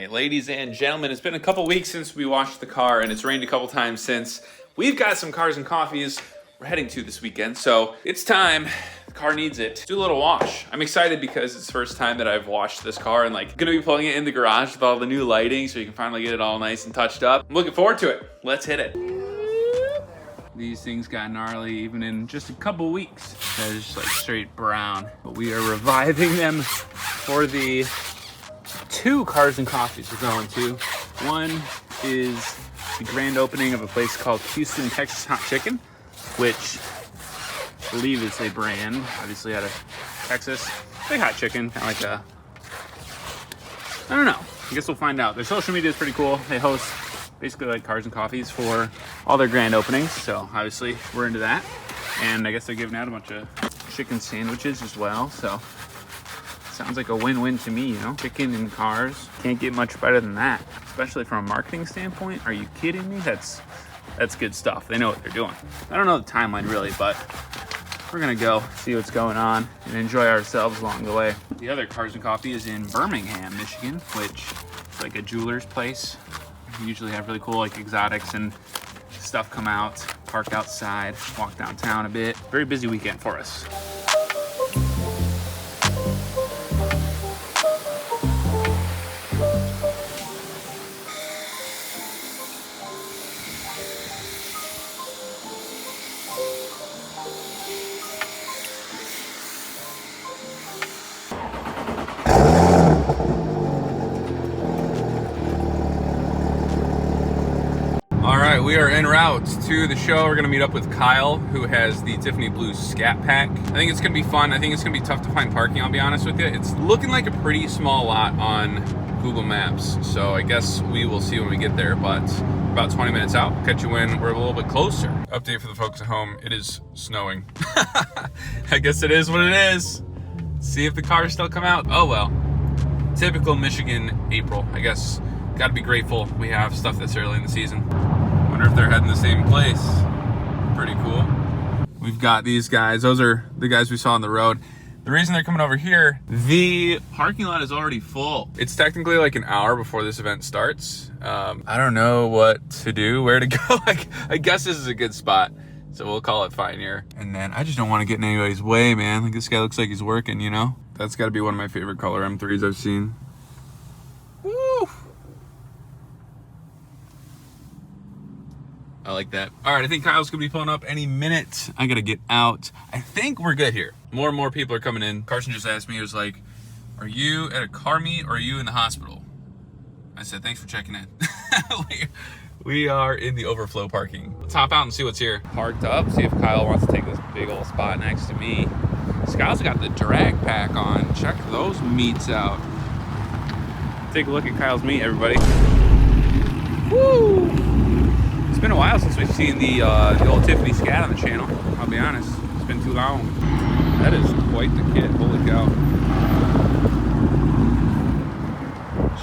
right, ladies and gentlemen, it's been a couple weeks since we washed the car, and it's rained a couple times since. We've got some cars and coffees we're heading to this weekend, so it's time. The car needs it. Do a little wash. I'm excited because it's the first time that I've washed this car and gonna be pulling it in the garage with all the new lighting so you can finally get it all nice and touched up. I'm looking forward to it. Let's hit it. These things got gnarly even in just a couple weeks. They're just straight brown, but we are reviving them for the 2 cars and coffees we're going to. One is the grand opening of a place called Houston, Texas Hot Chicken, which I believe is a brand, obviously out of Texas. Big hot chicken, kind of I don't know. I guess we'll find out. Their social media is pretty cool. They host basically cars and coffees for all their grand openings. So obviously we're into that. And I guess they're giving out a bunch of chicken sandwiches as well. So sounds like a win-win to me, you know? Chicken and cars. Can't get much better than that. Especially from a marketing standpoint. Are you kidding me? That's good stuff. They know what they're doing. I don't know the timeline really, but we're gonna go see what's going on and enjoy ourselves along the way. The other cars and coffee is in Birmingham, Michigan, which is a jeweler's place. We usually have really cool exotics and stuff come out, park outside, walk downtown a bit. Very busy weekend for us. We are en route to the show. We're gonna meet up with Kyle, who has the Tiffany Blue Scat Pack. I think it's gonna be fun. I think it's gonna be tough to find parking, I'll be honest with you. It's looking like a pretty small lot on Google Maps, so I guess we will see when we get there, but about 20 minutes out. Catch you when we're a little bit closer. Update for the folks at home, it is snowing. I guess it is what it is. See if the cars still come out. Oh well. Typical Michigan April, I guess. Gotta be grateful we have stuff this early in the season. Wonder if they're heading the same place. Pretty cool. We've got these guys. Those are the guys we saw on the road. The reason they're coming over here, the parking lot is already full. It's technically an hour before this event starts. I don't know what to do, where to go. I guess this is a good spot. So we'll call it fine here. And then I just don't want to get in anybody's way, man. This guy looks like he's working, you know? That's gotta be one of my favorite color M3s I've seen. Woo! I like that. All right, I think Kyle's gonna be pulling up any minute. I gotta get out. I think we're good here. More and more people are coming in. Carson just asked me, he was like, are you at a car meet or are you in the hospital? I said, thanks for checking in. We are in the overflow parking. Let's hop out and see what's here. Parked up, see if Kyle wants to take this big old spot next to me. Kyle's got the drag pack on. Check those meats out. Take a look at Kyle's meat, everybody. Woo! It's been a while since we've seen the old Tiffany Scat on the channel. I'll be honest, it's been too long. That is quite the kit, holy cow.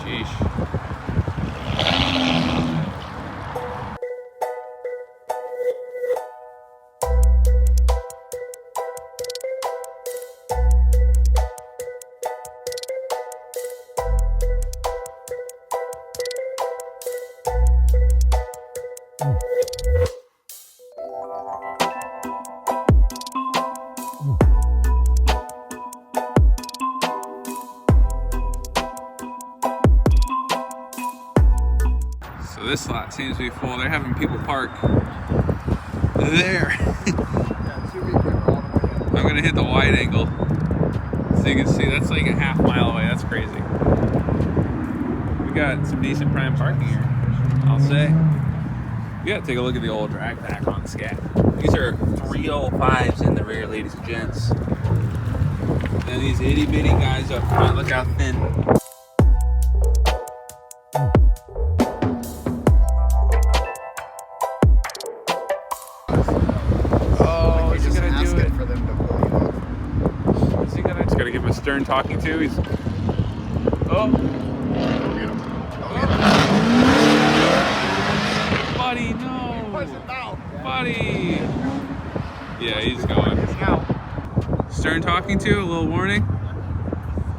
Sheesh. So this lot seems to be full. They're having people park there. I'm gonna hit the wide angle so you can see. That's a half mile away. That's crazy. We got some decent prime parking here, I'll say. You gotta take a look at the old drag pack on the Scat. These are 305s in the rear, ladies and gents. And these itty bitty guys up front, look how thin. Oh, he's just gonna do it for them to pull you off. Is he gonna? Just gotta give him a stern talking to. He's. Oh. Buddy, no. Buddy. Yeah, he's going. Stern talking to, a little warning.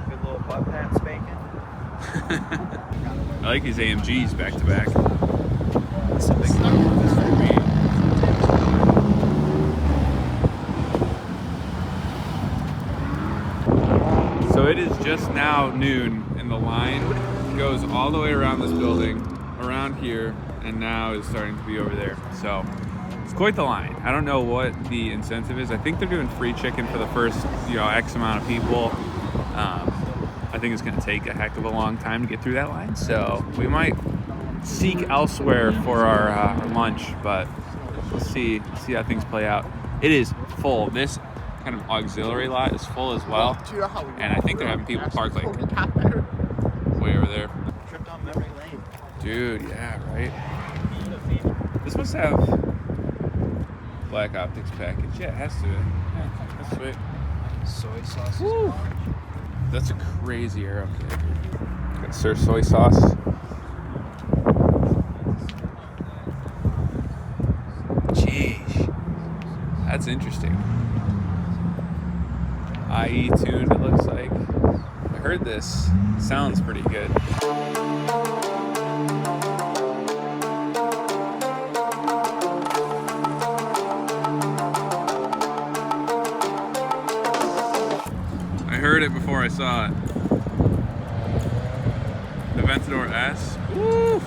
Good little butt pat spanking. I like these AMGs back to back. So it is just now noon, and the line goes all the way around this building, around here, and now is starting to be over there. So it's quite the line. I don't know what the incentive is. I think they're doing free chicken for the first, X amount of people. I think it's going to take a heck of a long time to get through that line, so we might seek elsewhere for our lunch, but we'll see how things play out. It is full. This kind of auxiliary lot is full as well, and I think they're having people park like way over there. Dude, yeah, right. This must have black optics package. Yeah, it has to. Yeah, that's sweet. Soy sauce. Woo. That's a crazy arrow kit. Got Sir Soy Sauce. Jeez, that's interesting. IE tuned, it looks like. I heard this. Sounds pretty good. I heard it before I saw it. The Aventador S. Woo!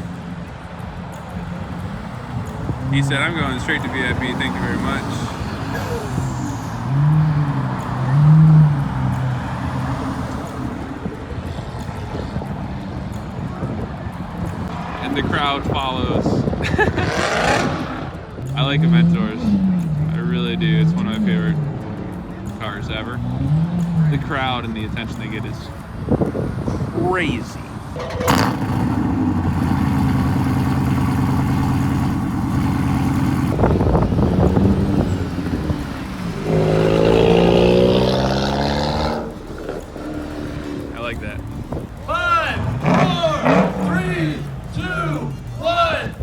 He said, I'm going straight to VIP, thank you very much. And the crowd follows. I like Aventadors. I really do. It's one of my favorite cars ever. The crowd and the attention they get is crazy. I like that. 5, 4, 3, 2, 1.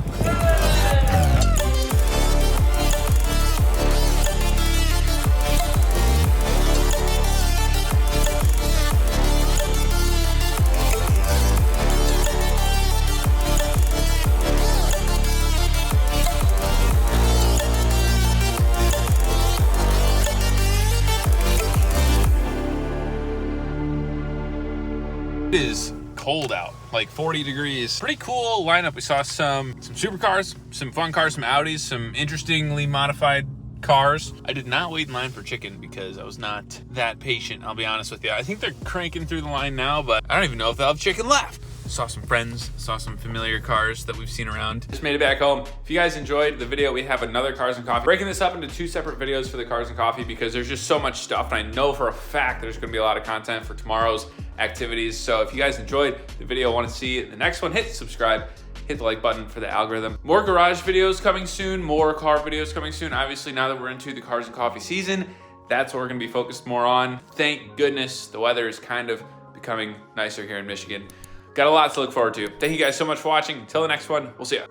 It is cold out, like 40 degrees. Pretty cool lineup. We saw some supercars, some fun cars, some Audis, some interestingly modified cars. I did not wait in line for chicken because I was not that patient, I'll be honest with you. I think they're cranking through the line now, but I don't even know if they'll have chicken left. Saw some friends, saw some familiar cars that we've seen around. Just made it back home. If you guys enjoyed the video, we have another Cars and Coffee. Breaking this up into 2 separate videos for the Cars and Coffee because there's just so much stuff, and I know for a fact there's gonna be a lot of content for tomorrow's activities. So if you guys enjoyed the video, want to see the next one, hit subscribe, hit the like button for the algorithm. More garage videos coming soon, more car videos coming soon. Obviously, now that we're into the Cars and Coffee season, that's what we're gonna be focused more on. Thank goodness the weather is kind of becoming nicer here in Michigan. Got a lot to look forward to. Thank you guys so much for watching. Until the next one, we'll see ya.